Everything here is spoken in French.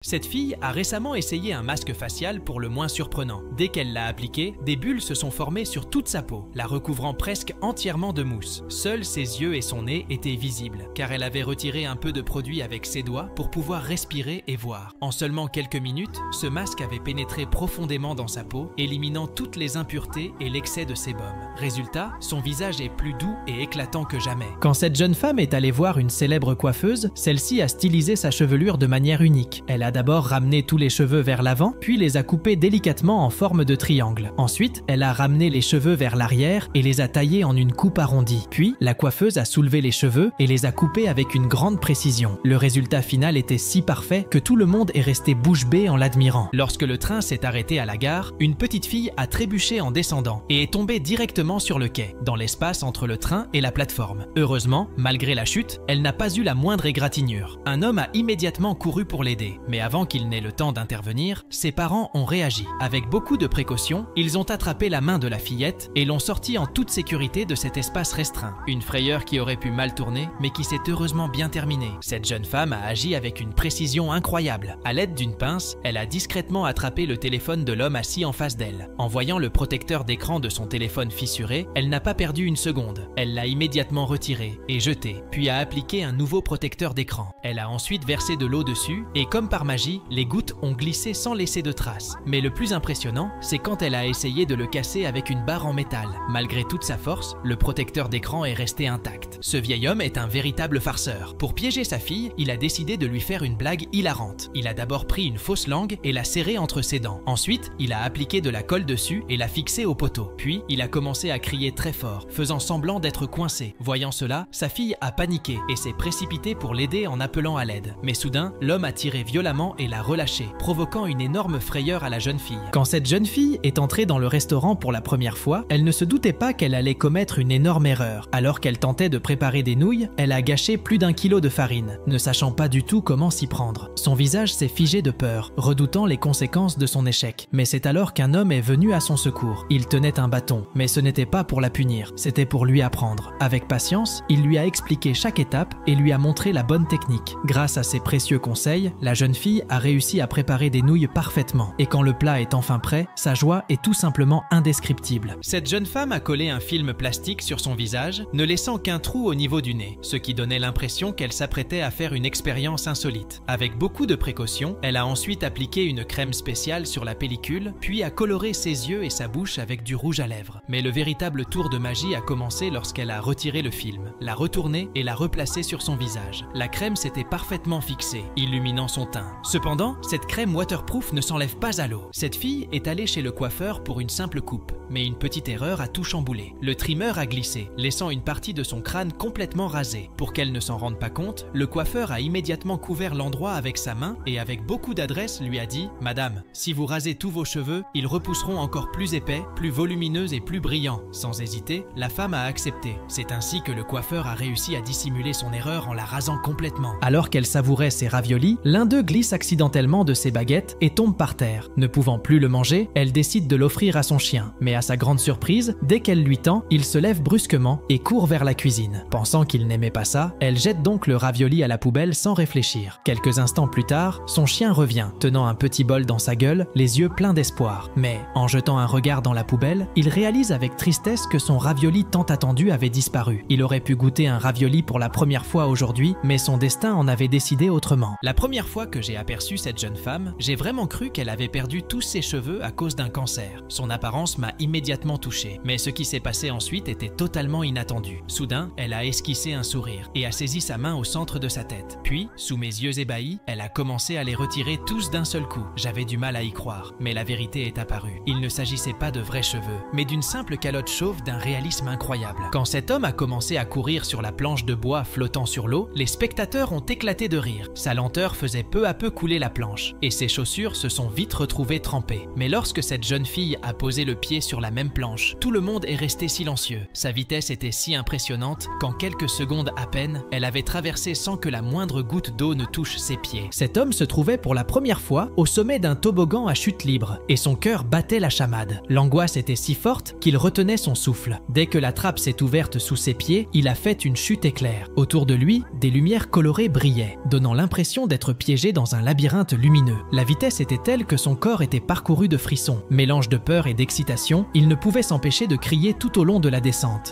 Cette fille a récemment essayé un masque facial pour le moins surprenant. Dès qu'elle l'a appliqué, des bulles se sont formées sur toute sa peau, la recouvrant presque entièrement de mousse. Seuls ses yeux et son nez étaient visibles, car elle avait retiré un peu de produit avec ses doigts pour pouvoir respirer et voir. En seulement quelques minutes, ce masque avait pénétré profondément dans sa peau, éliminant toutes les impuretés et l'excès de sébum. Résultat, son visage est plus doux et éclatant que jamais. Quand cette jeune femme est allée voir une célèbre coiffeuse, celle-ci a stylisé sa chevelure de manière unique. Elle a d'abord ramené tous les cheveux vers l'avant, puis les a coupés délicatement en forme de triangle. Ensuite, elle a ramené les cheveux vers l'arrière et les a taillés en une coupe arrondie. Puis, la coiffeuse a soulevé les cheveux et les a coupés avec une grande précision. Le résultat final était si parfait que tout le monde est resté bouche bée en l'admirant. Lorsque le train s'est arrêté à la gare, une petite fille a trébuché en descendant et est tombée directement sur le quai, dans l'espace entre le train et la plateforme. Heureusement, malgré la chute, elle n'a pas eu la moindre égratignure. Un homme a immédiatement couru pour l'aider, mais avant qu'il n'ait le temps d'intervenir, ses parents ont réagi. Avec beaucoup de précautions, ils ont attrapé la main de la fillette et l'ont sortie en toute sécurité de cet espace restreint. Une frayeur qui aurait pu mal tourner, mais qui s'est heureusement bien terminée. Cette jeune femme a agi avec une précision incroyable. À l'aide d'une pince, elle a discrètement attrapé le téléphone de l'homme assis en face d'elle. En voyant le protecteur d'écran de son téléphone fissuré, elle n'a pas perdu une seconde. Elle l'a immédiatement retiré et jeté, puis a appliqué un nouveau protecteur d'écran. Elle a ensuite versé de l'eau dessus et comme par magie, les gouttes ont glissé sans laisser de traces. Mais le plus impressionnant, c'est quand elle a essayé de le casser avec une barre en métal. Malgré toute sa force, le protecteur d'écran est resté intact. Ce vieil homme est un véritable farceur. Pour piéger sa fille, il a décidé de lui faire une blague hilarante. Il a d'abord pris une fausse langue et l'a serrée entre ses dents. Ensuite, il a appliqué de la colle dessus et l'a fixée au poteau. Puis, il a commencé à crier très fort, faisant semblant d'être coincé. Voyant cela, sa fille a paniqué et s'est précipitée pour l'aider en appelant à l'aide. Mais soudain, l'homme a tiré violemment et l'a relâché, provoquant une énorme frayeur à la jeune fille. Quand cette jeune fille est entrée dans le restaurant pour la première fois, elle ne se doutait pas qu'elle allait commettre une énorme erreur. Alors qu'elle tentait de préparer des nouilles, elle a gâché plus d'1 kilo de farine, ne sachant pas du tout comment s'y prendre. Son visage s'est figé de peur, redoutant les conséquences de son échec. Mais c'est alors qu'un homme est venu à son secours. Il tenait un bâton, mais ce n'était pas pour la punir, c'était pour lui apprendre. Avec patience, il lui a expliqué chaque étape et lui a montré la bonne technique. Grâce à ses précieux conseils, la jeune fille a réussi à préparer des nouilles parfaitement. Et quand le plat est enfin prêt, sa joie est tout simplement indescriptible. Cette jeune femme a collé un film plastique sur son visage, ne laissant qu'un trou au niveau du nez, ce qui donnait l'impression qu'elle s'apprêtait à faire une expérience insolite. Avec beaucoup de précautions, elle a ensuite appliqué une crème spéciale sur la pellicule, puis a coloré ses yeux et sa bouche avec du rouge à lèvres. Mais le véritable tour de magie a commencé lorsqu'elle a retiré le film, l'a retourné et l'a replacé sur son visage. La crème s'était parfaitement fixée, illuminant son teint. Cependant, cette crème waterproof ne s'enlève pas à l'eau. Cette fille est allée chez le coiffeur pour une simple coupe, mais une petite erreur a tout chamboulé. Le trimmer a glissé, laissant une partie de son crâne complètement rasée. Pour qu'elle ne s'en rende pas compte, le coiffeur a immédiatement couvert l'endroit avec sa main et avec beaucoup d'adresse lui a dit « Madame, si vous rasez tous vos cheveux, ils repousseront encore plus épais, plus volumineux et plus brillants. » Sans hésiter, la femme a accepté. C'est ainsi que le coiffeur a réussi à dissimuler son erreur en la rasant complètement. Alors qu'elle savourait ses raviolis, l'un d'eux glisse accidentellement de ses baguettes et tombe par terre. Ne pouvant plus le manger, elle décide de l'offrir à son chien. Mais à sa grande surprise, dès qu'elle lui tend, il se lève brusquement et court vers la cuisine. Pensant qu'il n'aimait pas ça, elle jette donc le ravioli à la poubelle sans réfléchir. Quelques instants plus tard, son chien revient, tenant un petit bol dans sa gueule, les yeux pleins d'espoir. Mais, en jetant un regard dans la poubelle, il réalise avec tristesse que son ravioli tant attendu avait disparu. Il aurait pu goûter un ravioli pour la première fois aujourd'hui, mais son destin en avait décidé autrement. La première fois que j'ai aperçu cette jeune femme, j'ai vraiment cru qu'elle avait perdu tous ses cheveux à cause d'un cancer. Son apparence m'a immédiatement touché, mais ce qui s'est passé ensuite était totalement inattendu. Soudain, elle a esquissé un sourire et a saisi sa main au centre de sa tête. Puis, sous mes yeux ébahis, elle a commencé à les retirer tous d'un seul coup. J'avais du mal à y croire, mais la vérité est apparue. Il ne s'agissait pas de vrais cheveux, mais d'une simple calotte chauve d'un réalisme incroyable. Quand cet homme a commencé à courir sur la planche de bois flottant sur l'eau, les spectateurs ont éclaté de rire. Sa lenteur faisait peu à peu couler la planche, et ses chaussures se sont vite retrouvées trempées. Mais lorsque cette jeune fille a posé le pied sur sur la même planche. Tout le monde est resté silencieux. Sa vitesse était si impressionnante qu'en quelques secondes à peine, elle avait traversé sans que la moindre goutte d'eau ne touche ses pieds. Cet homme se trouvait pour la première fois au sommet d'un toboggan à chute libre et son cœur battait la chamade. L'angoisse était si forte qu'il retenait son souffle. Dès que la trappe s'est ouverte sous ses pieds, il a fait une chute éclair. Autour de lui, des lumières colorées brillaient, donnant l'impression d'être piégé dans un labyrinthe lumineux. La vitesse était telle que son corps était parcouru de frissons. Mélange de peur et d'excitation, il ne pouvait s'empêcher de crier tout au long de la descente.